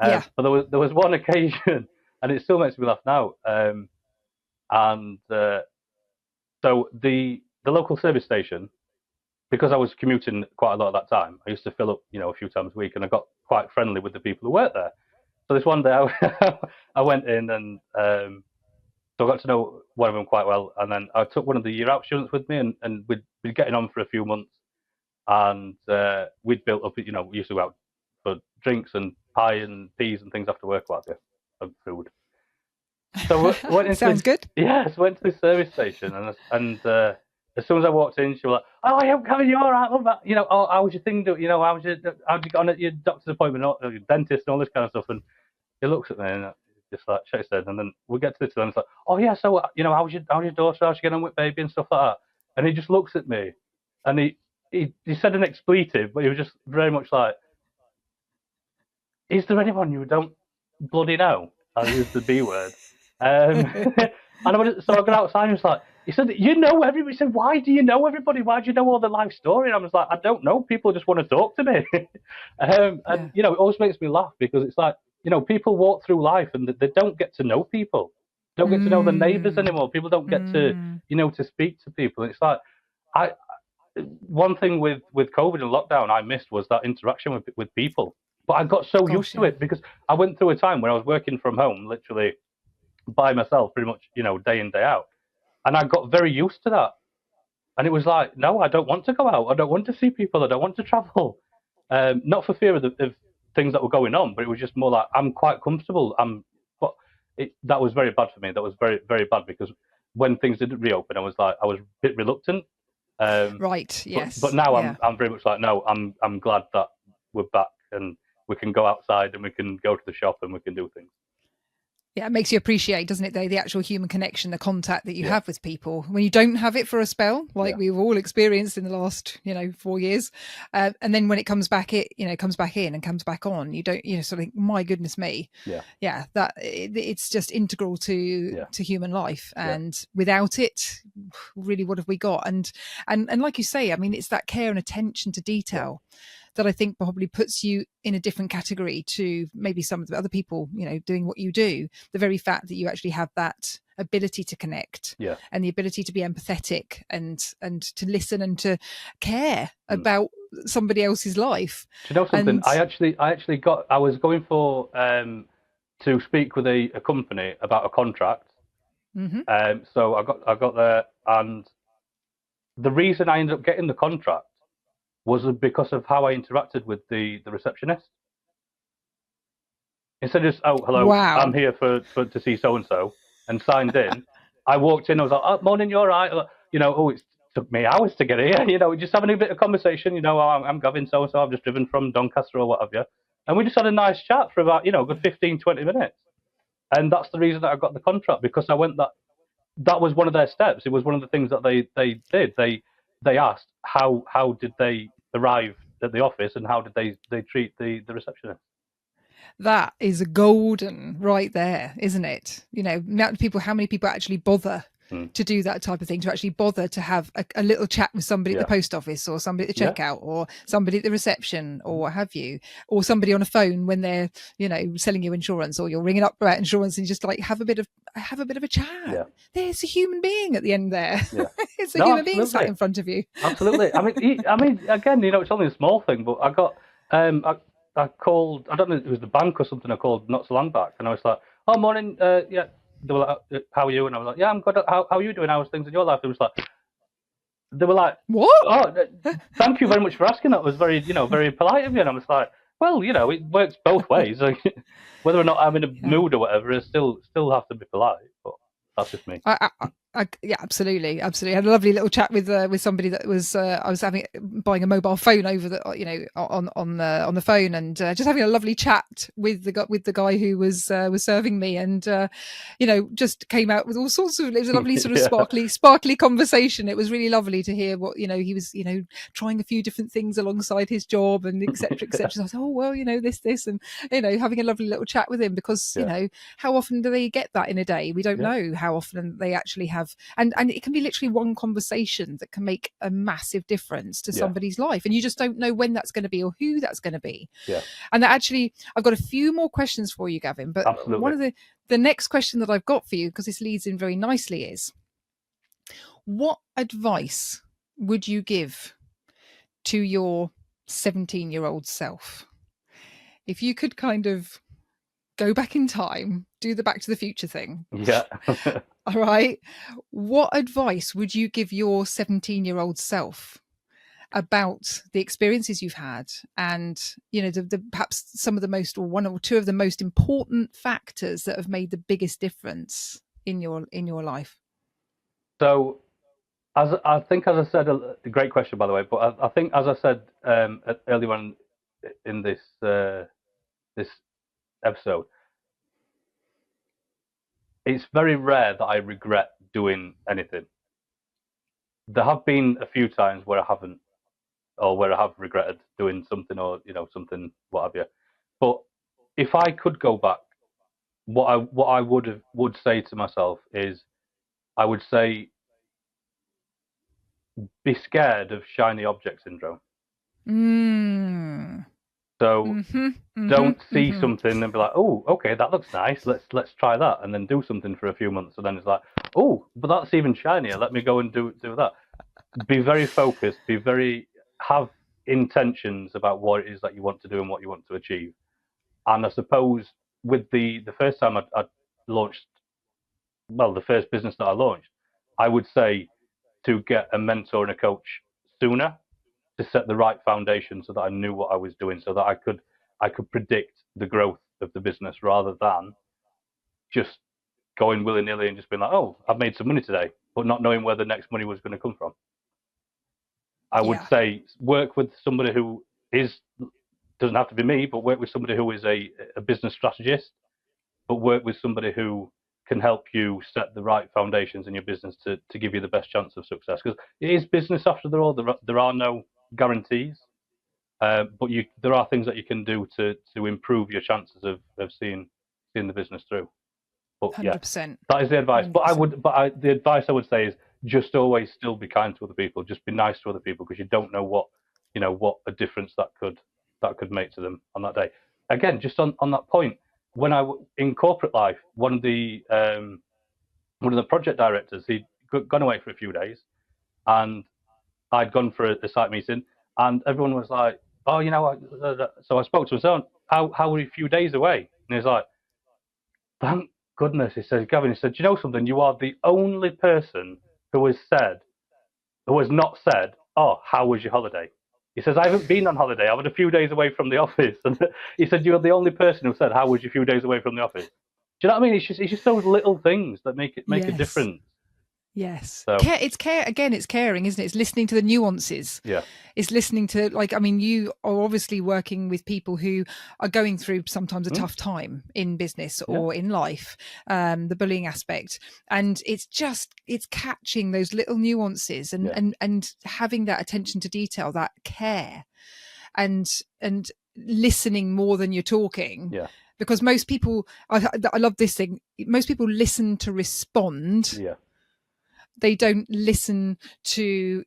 A: Yeah.
B: But there was one occasion, and it still makes me laugh now. And so the local service station, because I was commuting quite a lot at that time, I used to fill up, a few times a week, and I got quite friendly with the people who worked there. So this one day, I went in, and so I got to know one of them quite well, and then I took one of the year out students with me, and we'd been getting on for a few months, and we'd built up, we used to go out for drinks and pie and peas and things after work, what have you, and food. So went into
A: Sounds
B: this,
A: good.
B: yes, went to this service station, and as soon as I walked in, she was like, "Oh, yeah, Gavin, you all right? Love that. Oh, how was your thing? How'd you get on at your doctor's appointment, or your dentist, and all this kind of stuff?" And he looks at me and just like shakes his head, and then we get to this, and it's like, "Oh yeah, so how's your daughter? How's she getting on with baby and stuff like that?" And he just looks at me, and he said an expletive, but he was just very much like, "Is there anyone you don't bloody know?" I used the B word. And so I got outside and he was like, he said, "You know everybody." He said, "Why do you know everybody? Why do you know all the life story?" And I was like, "I don't know. People just want to talk to me."
A: Yeah.
B: And it always makes me laugh because it's like, people walk through life and they don't get to know people, don't get to know the neighbors
A: Mm.
B: anymore. People don't get to,
A: Mm.
B: to speak to people. And it's like, I, one thing with COVID and lockdown I missed was that interaction with people. But I got so used
A: Gosh,
B: to
A: yeah.
B: it because I went through a time when I was working from home, literally by myself, pretty much, day in day out, and I got very used to that. And it was like, no, I don't want to go out. I don't want to see people. I don't want to travel. Not for fear of things that were going on, but it was just more like I'm quite comfortable. But that was very bad for me. That was very, very bad because when things didn't reopen, I was a bit reluctant. Um,
A: Right.
B: but
A: Yes.
B: now
A: Yeah.
B: I'm very much like, no, I'm glad that we're back and we can go outside and we can go to the shop and we can do things.
A: Yeah, it makes you appreciate, doesn't it, though, the actual human connection, the contact that you
B: Yeah,
A: have with people when you don't have it for a spell, like
B: yeah,
A: we've all experienced in the last, 4 years. And then when it comes back, comes back in and comes back on, you don't, sort of think, my goodness me.
B: yeah,
A: Yeah, it's just integral
B: yeah,
A: to human life.
B: yeah,
A: And without it, really, what have we got? And like you say, I mean, it's that care and attention to
B: yeah,
A: detail that I think probably puts you in a different category to maybe some of the other people, doing what you do. The very fact that you actually have that ability to connect
B: yeah.
A: and the ability to be empathetic and to listen and to care
B: Mm.
A: about somebody else's life.
B: Do you know something?
A: And
B: I was going for to speak with a company about a contract.
A: mhm.
B: So I got there, and the reason I ended up getting the contract was because of how I interacted with the receptionist. Instead of just, "Oh, hello, I'm
A: Wow.
B: here for to see so and signed in," I walked in. I was like, "Oh, morning, you're right." Oh, it took me hours to get here. Just having a bit of conversation. Oh, I'm Gavin so and so. I've just driven from Doncaster or what have you, and we just had a nice chat for about a good 15, 20 minutes. And that's the reason that I got the contract, because I went that was one of their steps. It was one of the things that they did. They asked how did they arrive at the office and how did they treat the receptionist.
A: That is a golden right there, isn't it? How many people actually bother to do that type of thing, to actually bother to have a little chat with somebody at the post office, or somebody at the checkout, or somebody at the reception, or what have you, or somebody on a phone when they're, you know, selling you insurance, or you're ringing up about insurance, and you just like have a bit of a chat. There's a human being at the end there. It's a human being sat in front of you.
B: Absolutely. I mean, again, you know, it's only a small thing, but I got I called, I don't know, it was the bank or something I called not so long back, and I was like, oh, morning, yeah. They were like, how are you? And I was like, yeah, I'm good. How are you doing? How's things in your life? They were like,
A: what?
B: Oh, thank you very much for asking. That was very, you know, very polite of you. And I was like, well, you know, it works both ways. Like, whether or not I'm in a mood or whatever, I still have to be polite. But that's just me.
A: Yeah, absolutely. I had a lovely little chat with somebody that was I was buying a mobile phone over the, you know, on the phone, and just having a lovely chat with the guy who was serving me, and you know, just came out with all sorts of, it was a lovely sort of sparkly conversation. It was really lovely to hear what, you know, he was, you know, trying a few different things alongside his job, and etc. So I thought, oh well, you know, this, and you know, having a lovely little chat with him, because you know, how often do they get that in a day? We don't know how often they actually have, and it can be literally one conversation that can make a massive difference to somebody's life, and you just don't know when that's going to be or who that's going to be. And that actually, I've got a few more questions for you, Gavin, but one of the next question that I've got for you, because this leads in very nicely, is what advice would you give to your 17-year-old self if you could kind of go back in time, do the Back to the Future thing? All right. What advice would you give your 17-year-old self about the experiences you've had, and, you know, the perhaps some of the most, or one or two of the most important factors that have made the biggest difference in your life? So,
B: as I think, as I said, a great question, by the way, but I think, as I said earlier on in this this episode, it's very rare that I regret doing anything. There have been a few times where I haven't, or where I have regretted doing something, or, you know, something, what have you. But if I could go back, what I would say to myself is, I would say, be scared of shiny object syndrome. So don't see something and be like, oh, okay, that looks nice. Let's try that, and then do something for a few months, and then it's like, oh, but that's even shinier. Let me go and do that. Be very focused. Have intentions about what it is that you want to do and what you want to achieve. And I suppose with the first time I launched, well, the first business that I launched, I would say to get a mentor and a coach sooner, to set the right foundation, so that I knew what I was doing, so that I could predict the growth of the business, rather than just going willy-nilly and just being like, oh, I've made some money today, but not knowing where the next money was going to come from. I would say work with somebody who doesn't have to be me, but work with somebody who is a business strategist, but work with somebody who can help you set the right foundations in your business to give you the best chance of success. Because it is business after all. There are no guarantees, but there are things that you can do to improve your chances of seeing the business through. But 100%. That is the advice. 100%. But the advice I would say is just always still be kind to other people. Just be nice to other people, because you don't know what a difference that could make to them on that day. Again, just on that point, when in corporate life, one of the project directors, he'd gone away for a few days, and I'd gone for a site meeting, and everyone was like, oh, you know, so I spoke to him, so how were you a few days away? And he's like, thank goodness. He says, Gavin, he said, do you know something? You are the only person who has not said, oh, how was your holiday? He says, I haven't been on holiday. I was a few days away from the office. And he said, you're the only person who said, how was you a few days away from the office? Do you know what I mean? It's just those little things that make a difference.
A: Yes. So, it's caring, isn't it? It's listening to the nuances.
B: Yeah.
A: It's listening to, like, I mean, you are obviously working with people who are going through sometimes a tough time in business or in life, the bullying aspect. And it's catching those little nuances and having that attention to detail, that care, and listening more than you're talking.
B: Yeah.
A: Because most people, I love this thing, most people listen to respond.
B: Yeah.
A: They don't listen to,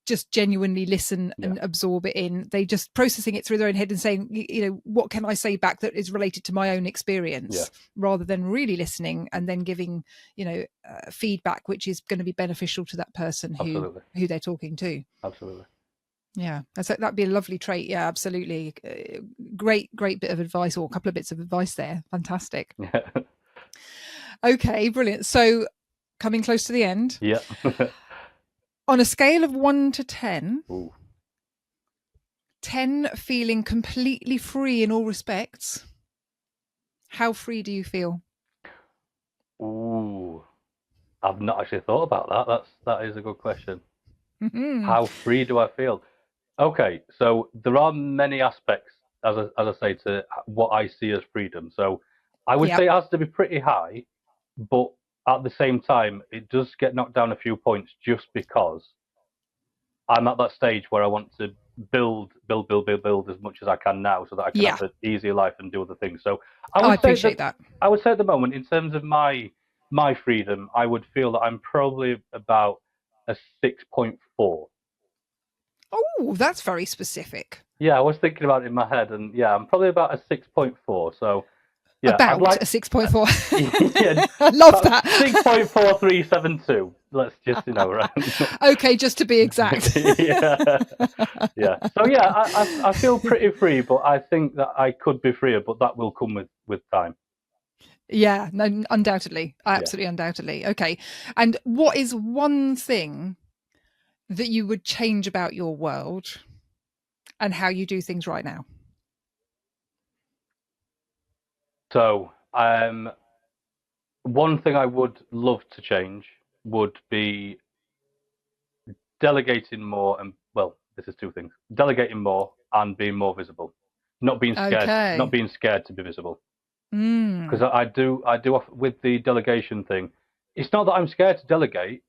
A: just genuinely listen and absorb it in. They just processing it through their own head and saying, what can I say back that is related to my own experience, rather than really listening and then giving, feedback, which is going to be beneficial to that person who they're talking to.
B: Absolutely.
A: Yeah, that'd be a lovely trait. Yeah, absolutely. Great bit of advice, or a couple of bits of advice there. Fantastic.
B: Yeah.
A: Okay, brilliant. So coming close to the end.
B: Yeah.
A: On a scale of 1 to 10,
B: Ooh.
A: 10 feeling completely free in all respects, how free do you feel?
B: Ooh, I've not actually thought about that. That is a good question.
A: Mm-hmm.
B: How free do I feel? Okay, so there are many aspects, as I say, to what I see as freedom. So I would say it has to be pretty high, but at the same time, it does get knocked down a few points just because I'm at that stage where I want to build as much as I can now, so that I can have an easier life and do other things. So I
A: appreciate that.
B: I would say at the moment, in terms of my freedom, I would feel that I'm probably about a 6.4.
A: Oh, that's very specific.
B: Yeah, I was thinking about it in my head, and I'm probably about a 6.4. So
A: about a 6.4. Yeah, I love that.
B: 6.4372. Let's just right.
A: Okay, just to be exact.
B: Yeah. So I feel pretty free, but I think that I could be freer, but that will come with time.
A: Yeah, no, undoubtedly, absolutely, undoubtedly. Okay, and what is one thing that you would change about your world and how you do things right now?
B: So, one thing I would love to change would be delegating more, and this is two things: delegating more and being more visible, not being scared to be visible. Because I do with the delegation thing. It's not that I'm scared to delegate.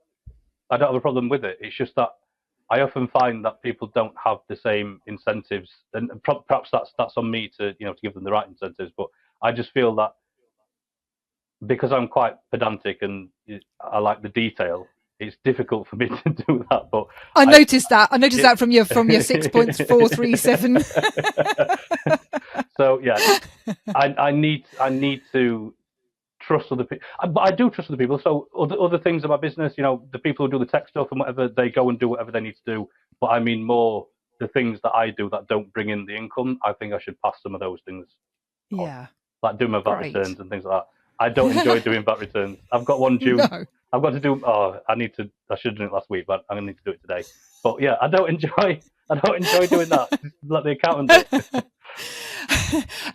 B: I don't have a problem with it. It's just that I often find that people don't have the same incentives, and perhaps that's on me to to give them the right incentives. But I just feel that because I'm quite pedantic and I like the detail, it's difficult for me to do that. But
A: I noticed that from your 6.437.
B: So I need to trust other people, but I do trust other people. So other things in my business, the people who do the tech stuff and whatever, they go and do whatever they need to do. But I mean more the things that I do that don't bring in the income. I think I should pass some of those things on. Like doing my VAT returns and things like that. I don't enjoy doing VAT returns. I've got one due. No. I've got to do. I should have done it last week, but I'm gonna need to do it today. But I don't enjoy doing that. Just let the accountant do it.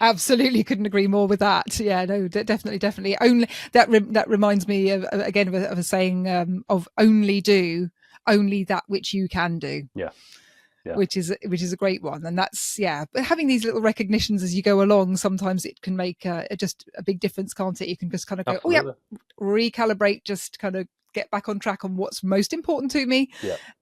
A: Absolutely, couldn't agree more with that. Yeah, no, definitely. Only that reminds me of a saying of only do only that which you can do.
B: Yeah.
A: Which is a great one, and that's but having these little recognitions as you go along, sometimes it can make just a big difference, can't it? You can just kind of go, recalibrate, just kind of get back on track on what's most important to me,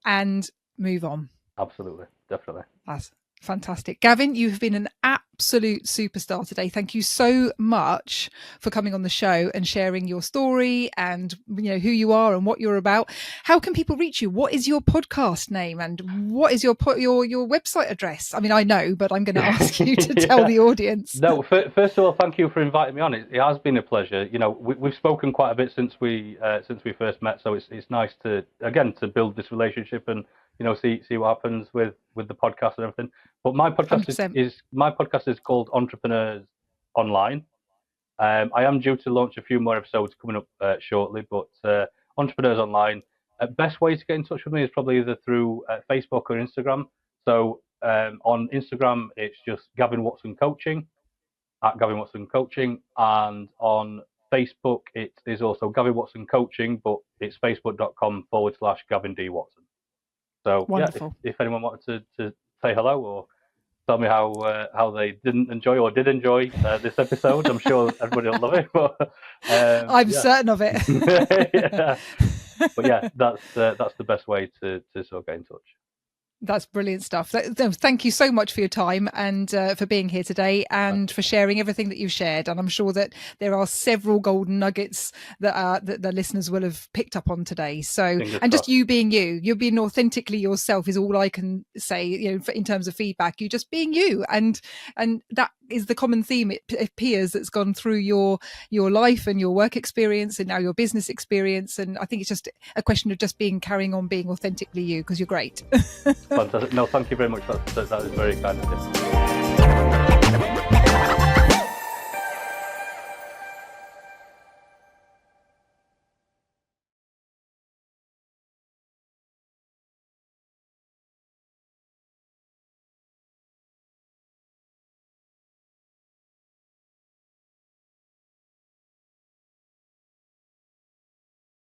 A: and move on.
B: Absolutely, definitely.
A: That's fantastic. Gavin, you have been an absolute superstar today. Thank you so much for coming on the show and sharing your story and who you are and what you're about. How can people reach you? What is your podcast name and what is your website address? I mean, I know, but I'm going to ask you to tell the audience.
B: No, first of all, thank you for inviting me on. It has been a pleasure. We've spoken quite a bit since we first met, so it's nice to build this relationship and see what happens with the podcast and everything. But my podcast is called Entrepreneurs Online. I am due to launch a few more episodes coming up shortly, but Entrepreneurs Online. Best way to get in touch with me is probably either through Facebook or Instagram. So on Instagram, it's just Gavin Watson Coaching, at Gavin Watson Coaching, and on Facebook, it is also Gavin Watson Coaching, but it's facebook.com/Gavin D. Watson. So if anyone wanted to say hello or tell me how they didn't enjoy or did enjoy this episode, I'm sure everybody will love it. But
A: I'm certain of it.
B: But that's the best way to sort of get in touch.
A: That's brilliant stuff. Thank you so much for your time and for being here today and for sharing everything that you've shared. And I'm sure that there are several golden nuggets that the listeners will have picked up on today. So, and just you being you being authentically yourself is all I can say, in terms of feedback. You just being you, and that is the common theme, it appears, that's gone through your life and your work experience and now your business experience. And I think it's just a question of just carrying on being authentically you, because you're great.
B: Fantastic. No, thank you very much. That is very kind of you.